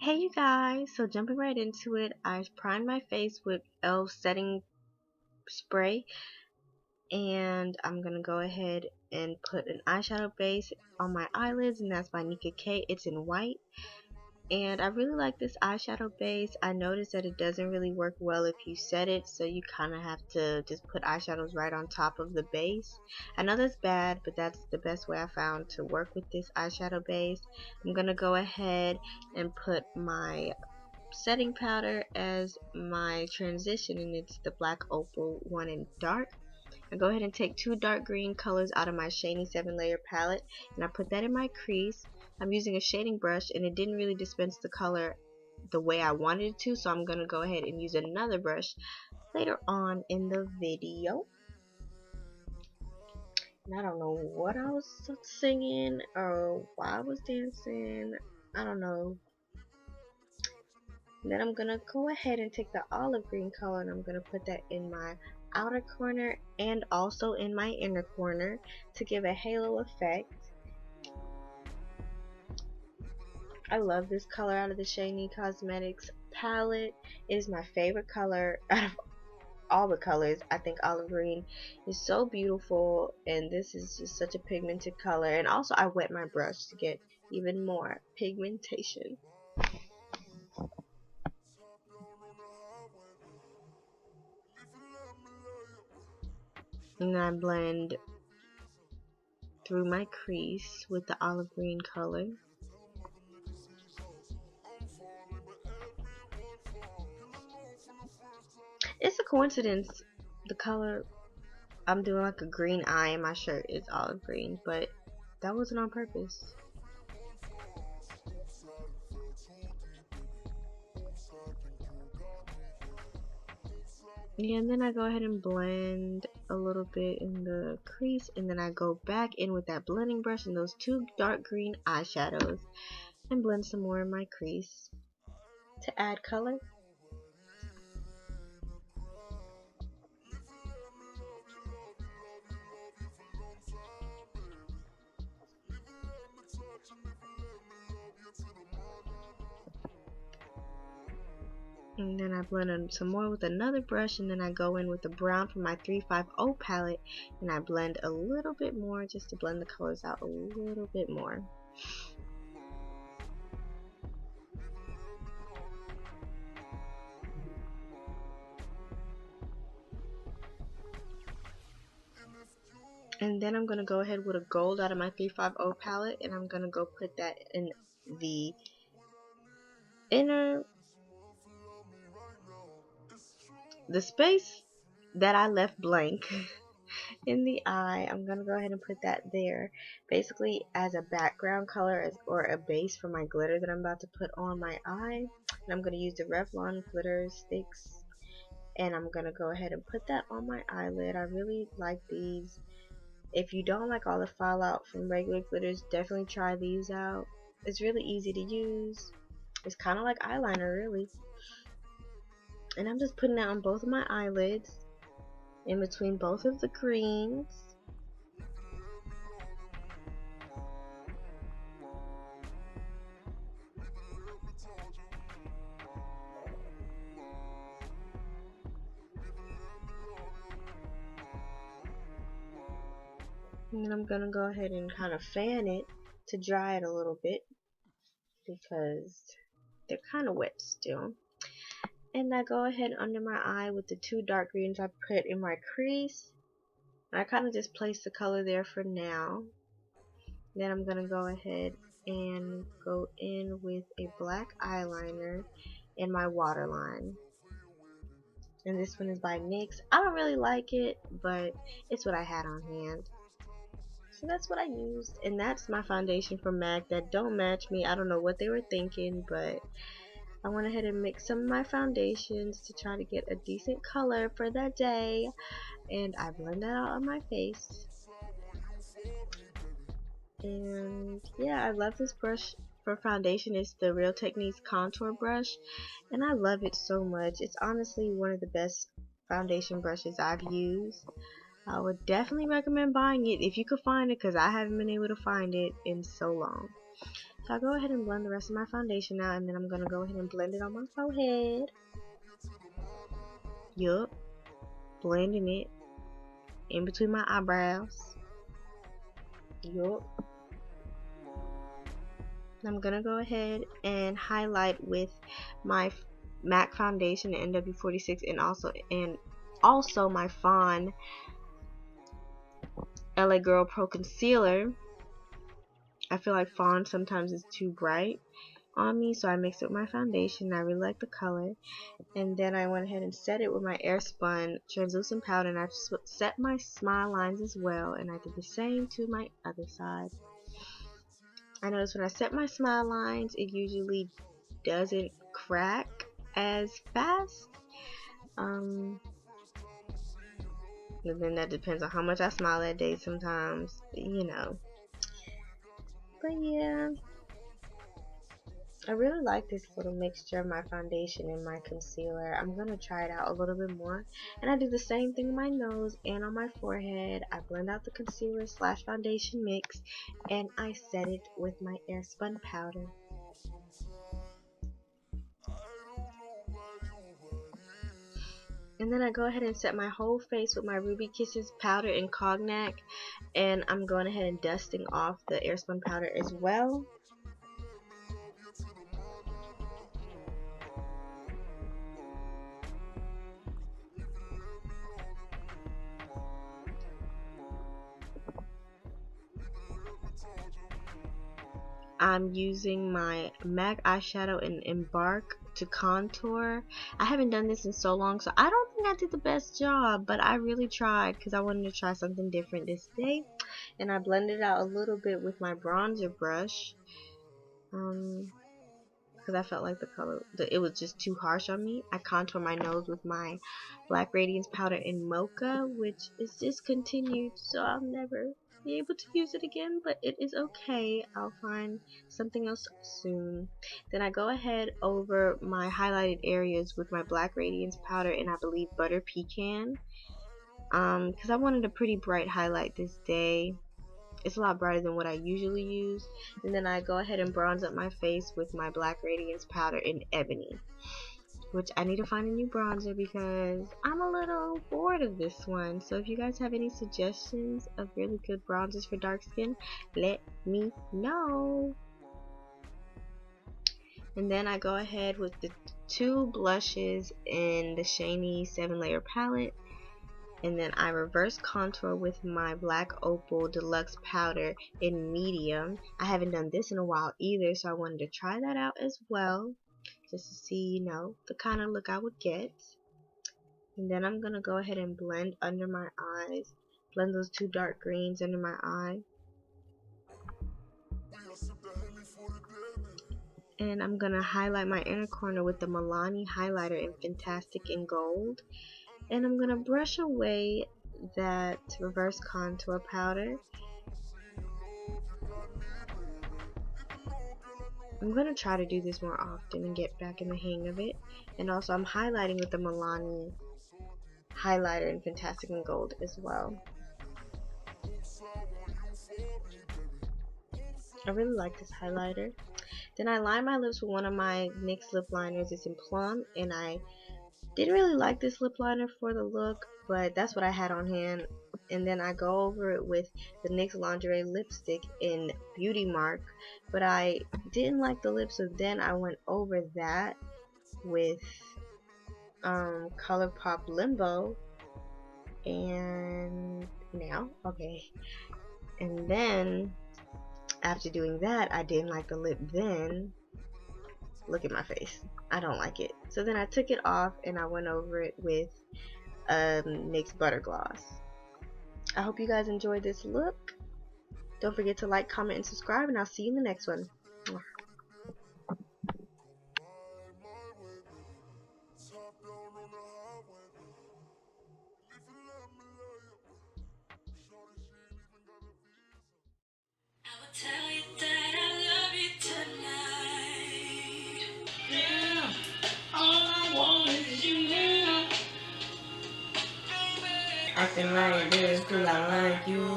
Hey you guys, so jumping right into it, I primed my face with e.l.f. setting spray, and I'm gonna go ahead and put an eyeshadow base on my eyelids, and that's by Nika K. It's in white, and I really like this eyeshadow base. I noticed that it doesn't really work well if you set it, so you kind of have to just put eyeshadows right on top of the base. I know that's bad, but that's the best way I found to work with this eyeshadow base. I'm gonna go ahead and put my setting powder as my transition, and it's the black opal one in dark. I go ahead and take two dark green colors out of my Shany 7-layer palette, and I put that in my crease. I'm using a shading brush, and it didn't really dispense the color the way I wanted it to, so I'm going to go ahead and use another brush later on in the video. And I don't know what I was singing or why I was dancing. I don't know. Then I'm gonna go ahead and take the olive green color, and I'm gonna put that in my outer corner and also in my inner corner to give a halo effect. I love this color out of the Shany Cosmetics palette. It is my favorite color out of all the colors. I think olive green is so beautiful, and this is just such a pigmented color. And also I wet my brush to get even more pigmentation. And I blend through my crease with the olive green color. It's a coincidence the color I'm doing, like a green eye, and my shirt is olive green, but that wasn't on purpose. Yeah, and then I go ahead and blend a little bit in the crease, and then I go back in with that blending brush and those two dark green eyeshadows and blend some more in my crease to add color. And then I blend in some more with another brush, and then I go in with the brown from my 350 palette, and I blend a little bit more just to blend the colors out a little bit more. And then I'm going to go ahead with a gold out of my 350 palette, and I'm going to go put that in the space that I left blank in the eye. I'm going to go ahead and put that there, basically as a background color or a base for my glitter that I'm about to put on my eye. And I'm going to use the Revlon glitter sticks, and I'm going to go ahead and put that on my eyelid. I really like these. If you don't like all the fallout from regular glitters, definitely try these out. It's really easy to use. It's kind of like eyeliner, really. And I'm just putting that on both of my eyelids, in between both of the greens. And then I'm going to go ahead and kind of fan it to dry it a little bit, because they're kind of wet still. And I go ahead under my eye with the two dark greens I put in my crease. And I kind of just place the color there for now. Then I'm going to go ahead and go in with a black eyeliner in my waterline. And this one is by NYX. I don't really like it, but it's what I had on hand. So that's what I used. And that's my foundation from MAC that don't match me. I don't know what they were thinking, but I went ahead and mixed some of my foundations to try to get a decent color for that day. And I blend that out on my face. And yeah, I love this brush for foundation. It's the Real Techniques contour brush, and I love it so much. It's honestly one of the best foundation brushes I've used. I would definitely recommend buying it if you could find it, because I haven't been able to find it in so long. So So I'll go ahead and blend the rest of my foundation out, and then I'm going to go ahead and blend it on my forehead. Yup. Blending it in between my eyebrows. Yup. I'm going to go ahead and highlight with my MAC foundation, NW46, and also my Fawn LA Girl Pro Concealer. I feel like Fawn sometimes is too bright on me, so I mixed it with my foundation. I really like the color, and then I went ahead and set it with my Airspun translucent powder, and I set my smile lines as well, and I did the same to my other side. I noticed when I set my smile lines, it usually doesn't crack as fast. And then that depends on how much I smile that day sometimes, you know. But yeah, I really like this little mixture of my foundation and my concealer. I'm going to try it out a little bit more. And I do the same thing on my nose and on my forehead. I blend out the concealer / foundation mix, and I set it with my Airspun powder. And then I go ahead and set my whole face with my Ruby Kisses powder in Cognac. And I'm going ahead and dusting off the Airspun powder as well. I'm using my MAC eyeshadow in Embark to contour. I haven't done this in so long, so I don't think I did the best job, but I really tried because I wanted to try something different this day. And I blended out a little bit with my bronzer brush because I felt like the color, it was just too harsh on me. I contour my nose with my Black Radiance powder in Mocha, which is discontinued, so I'll never be able to use it again, but it is okay. I'll find something else soon. Then I go ahead over my highlighted areas with my Black Radiance powder and I believe Butter Pecan, because I wanted a pretty bright highlight this day. It's a lot brighter than what I usually use. And then I go ahead and bronze up my face with my Black Radiance powder in Ebony, which I need to find a new bronzer because I'm a little bored of this one. So if you guys have any suggestions of really good bronzers for dark skin, let me know. And then I go ahead with the two blushes in the Shany 7-layer palette. And then I reverse contour with my Black Opal Deluxe powder in medium. I haven't done this in a while either, so I wanted to try that out as well, just to see, you know, the kind of look I would get. And then I'm going to go ahead and blend under my eyes. Blend those two dark greens under my eye. And I'm going to highlight my inner corner with the Milani highlighter in Fantastic in Gold. And I'm going to brush away that reverse contour powder. I'm going to try to do this more often and get back in the hang of it. And also I'm highlighting with the Milani highlighter in Fantastic in Gold as well. I really like this highlighter. Then I line my lips with one of my NYX Lipliners. It's in Plum, and I didn't really like this lip liner for the look, but that's what I had on hand. And then I go over it with the NYX Lingerie lipstick in Beauty Mark, but I didn't like the lip, so then I went over that with ColourPop Limbo. And now, okay. And then after doing that, I didn't like the lip then. Look at my face. I don't like it. So then I took it off and I went over it with NYX Butter Gloss. I hope you guys enjoyed this look. Don't forget to like, comment, and subscribe, and I'll see you in the next one. Acting like this 'cause I like you.